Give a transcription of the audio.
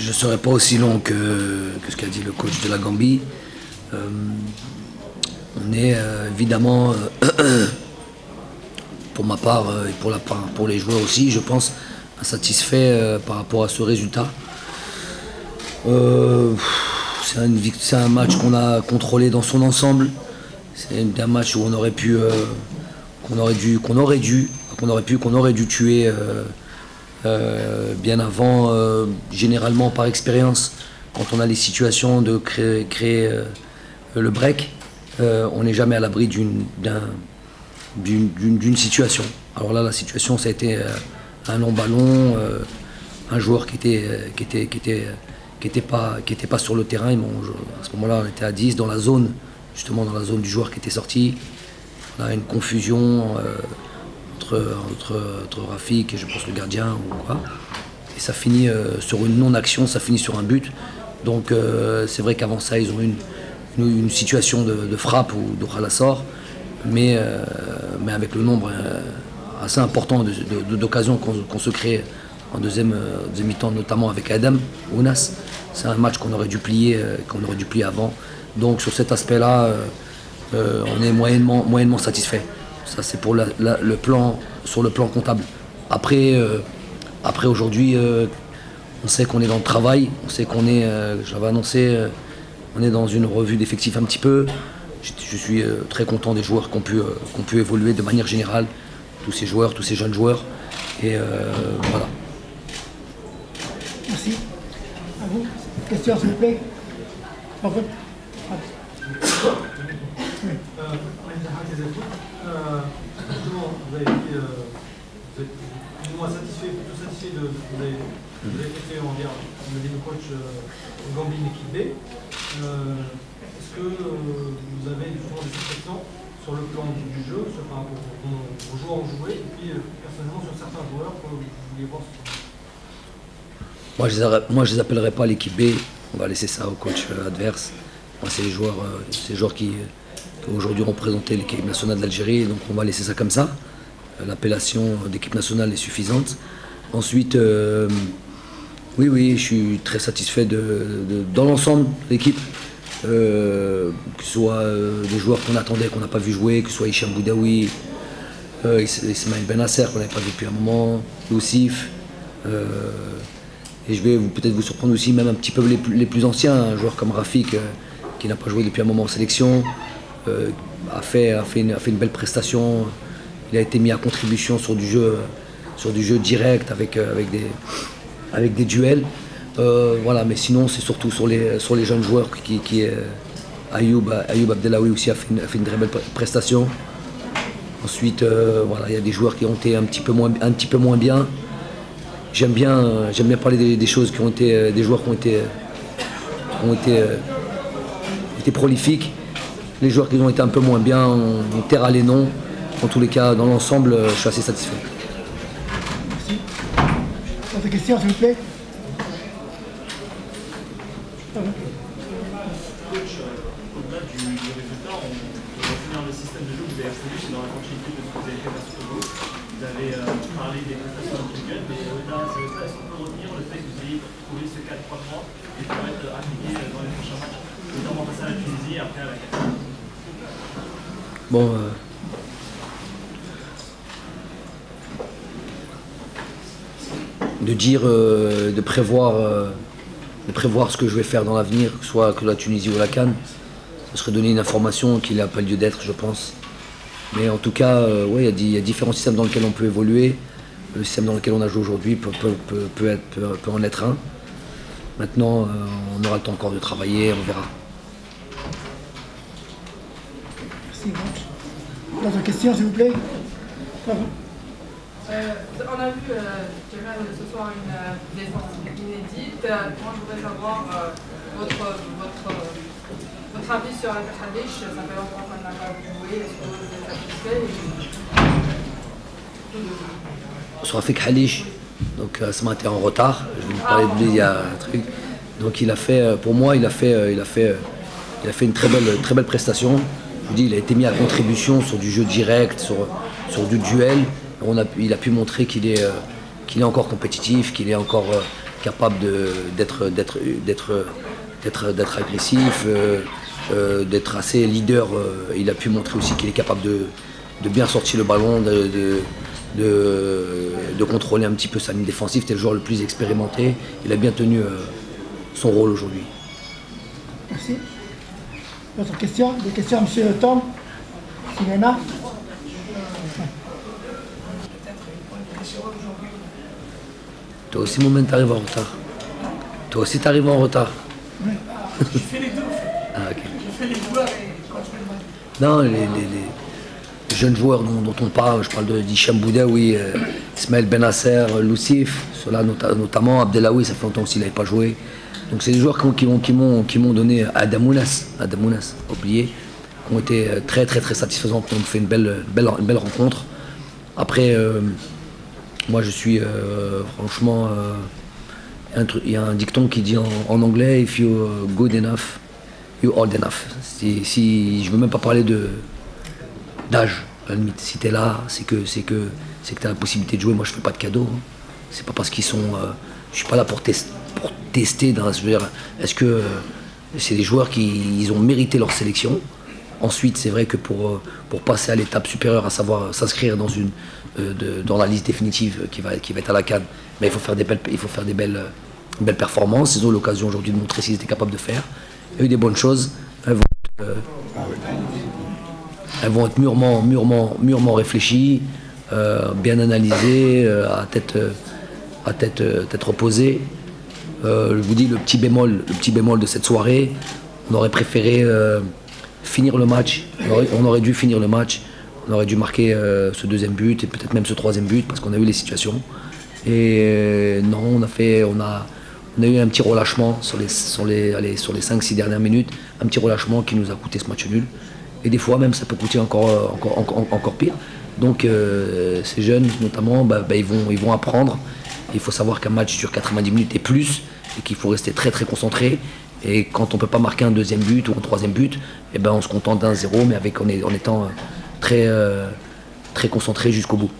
je ne serai pas aussi long que ce qu'a dit le coach de la Gambie. On est évidemment, pour ma part et pour les joueurs aussi, je pense, insatisfait par rapport à ce résultat. C'est un match qu'on a contrôlé dans son ensemble. C'est un match où on aurait pu, qu'on aurait dû tuer bien avant, généralement par expérience, quand on a les situations de créer le break, on n'est jamais à l'abri d'une situation. Alors là, la situation, ça a été un long ballon, un joueur qui était pas sur le terrain. À ce moment-là, on était à 10 dans la zone, justement dans la zone du joueur qui était sorti. On a une confusion entre Rafik et je pense le gardien ou quoi. Et ça finit sur une non-action, ça finit sur un but. Donc c'est vrai qu'avant ça, ils ont eu une situation de frappe ou de ralassor, mais avec le nombre assez important d'occasions qu'on se crée en deuxième mi-temps, notamment avec Adam Ounas. C'est un match qu'on aurait dû plier avant. Donc sur cet aspect-là, on est moyennement satisfait. Ça c'est pour sur le plan comptable. Après aujourd'hui, on sait qu'on est dans le travail, on sait qu'on est, j'avais annoncé, on est dans une revue d'effectifs un petit peu. Je suis très content des joueurs qui ont pu évoluer de manière générale, tous ces jeunes joueurs. Et voilà. Merci. À vous. Question s'il vous plaît. Justement, vous avez dit, vous êtes plus ou moins satisfait de ce que vous avez fait, on va dire, comme le dit le coach Gambie, l'équipe B. Est-ce que vous avez justement des satisfactions sur le plan du jeu, par rapport aux joueurs ont joué, et puis personnellement sur certains joueurs que vous vouliez voir? Moi, je les appellerai pas l'équipe B. On va laisser ça au coach adverse. Moi, c'est les joueurs qui aujourd'hui représenté l'équipe nationale d'Algérie, donc on va laisser ça comme ça. L'appellation d'équipe nationale est suffisante. Ensuite, oui, je suis très satisfait dans l'ensemble de l'équipe, que ce soit des joueurs qu'on attendait, qu'on n'a pas vu jouer, que ce soit Hicham Boudaoui, Ismaël Benasser qu'on n'avait pas vu depuis un moment, Youssif. Et je vais peut-être vous surprendre aussi, même un petit peu les plus anciens, un joueur comme Rafik, qui n'a pas joué depuis un moment en sélection. A fait une belle prestation. Il a été mis à contribution sur du jeu direct avec des duels. Voilà, mais sinon c'est surtout sur les jeunes joueurs qui Ayoub Abdellaoui aussi a fait une très belle prestation. Ensuite, voilà, il y a des joueurs qui ont été un petit peu moins bien. J'aime bien parler des choses qui ont été des joueurs qui ont été prolifiques. Les joueurs qui ont été un peu moins bien, on terra les noms. En tous les cas, dans l'ensemble, je suis assez satisfait. Merci. D'autres questions, s'il vous plaît? Coach, au-delà du résultat, on peut retenir le système de jeu que vous avez voulu, c'est dans la continuité de ce que vous avez fait face au Togo. Vous avez parlé des prestations individuelles, mais au-delà de ça, est-ce qu'on peut retenir le fait que vous ayez trouvé ce 4-3-3 et pour être appliqué dans les prochains matchs, notamment face à la Tunisie et après à la Qatar? Bon, de prévoir ce que je vais faire dans l'avenir, que ce soit que la Tunisie ou la CAN, ce serait donner une information qui n'a pas lieu d'être, je pense. Mais en tout cas, ouais, il y a différents systèmes dans lesquels on peut évoluer. Le système dans lequel on a joué aujourd'hui peut en être un. Maintenant, on aura le temps encore de travailler, on verra. Merci. D'autres questions, s'il vous plaît? On a vu ce soir une défense inédite. Moi, je voudrais savoir votre avis sur Rafik Hadich. Ça fait longtemps qu'on n'a pas joué. Est-ce que vous êtes satisfait? Sur Rafik Hadich, donc ce matin en retard. Je vais vous parler de lui il y a un truc. Donc il a fait, pour moi, il a fait une très belle prestation. Je vous dis, il a été mis à contribution sur du jeu direct, sur du duel. Il a pu montrer qu'il est encore compétitif, qu'il est encore capable d'être agressif, d'être assez leader. Il a pu montrer aussi qu'il est capable de bien sortir le ballon, de contrôler un petit peu sa ligne défensive. C'était le joueur le plus expérimenté. Il a bien tenu son rôle aujourd'hui. Merci. D'autres questions? Des questions à M. Tom? S'il y en a? Toi aussi, Mohamed, t'arrives en retard. Toi aussi, t'arrives en retard. Je fais les deux. Ah, ok. Je fais les joueurs et quand je fais le match. Non, les jeunes joueurs dont on parle, je parle d'Hicham Boudaoui, Ismaël Benasser, Loussif, ceux-là notamment, Abdelaoui, ça fait longtemps aussi qu'il n'avait pas joué. Donc c'est des joueurs qui m'ont donné Adamounas, oublié, qui ont été très très très satisfaisants, qui ont fait une belle rencontre. Après, moi je suis franchement, il y a un dicton qui dit en anglais, if you're good enough, you're old enough. Si je ne veux même pas parler d'âge, à la limite, si tu es là, c'est que tu as la possibilité de jouer. Moi je fais pas de cadeaux, hein. C'est pas parce qu'ils sont, je suis pas là pour tester est-ce que c'est des joueurs qui ont mérité leur sélection. Ensuite, c'est vrai que pour passer à l'étape supérieure, à savoir s'inscrire dans la liste définitive qui va être à la CAN, mais il faut faire des belles performances. Ils ont l'occasion aujourd'hui de montrer s'ils étaient capables de faire. Il y a eu des bonnes choses. Elles vont être mûrement réfléchies, bien analysées, à tête reposée. Je vous dis le petit bémol de cette soirée, on aurait préféré finir le match, on aurait dû finir le match, on aurait dû marquer ce deuxième but et peut-être même ce troisième but parce qu'on a eu les situations. Et non, on a eu un petit relâchement sur les 5-6 dernières minutes, un petit relâchement qui nous a coûté ce match nul. Et des fois même ça peut coûter encore pire. Donc ces jeunes notamment, ils vont apprendre. Il faut savoir qu'un match dure 90 minutes et plus, et qu'il faut rester très très concentré. Et quand on ne peut pas marquer un deuxième but ou un troisième but, on se contente d'un 0, mais en étant très concentré jusqu'au bout.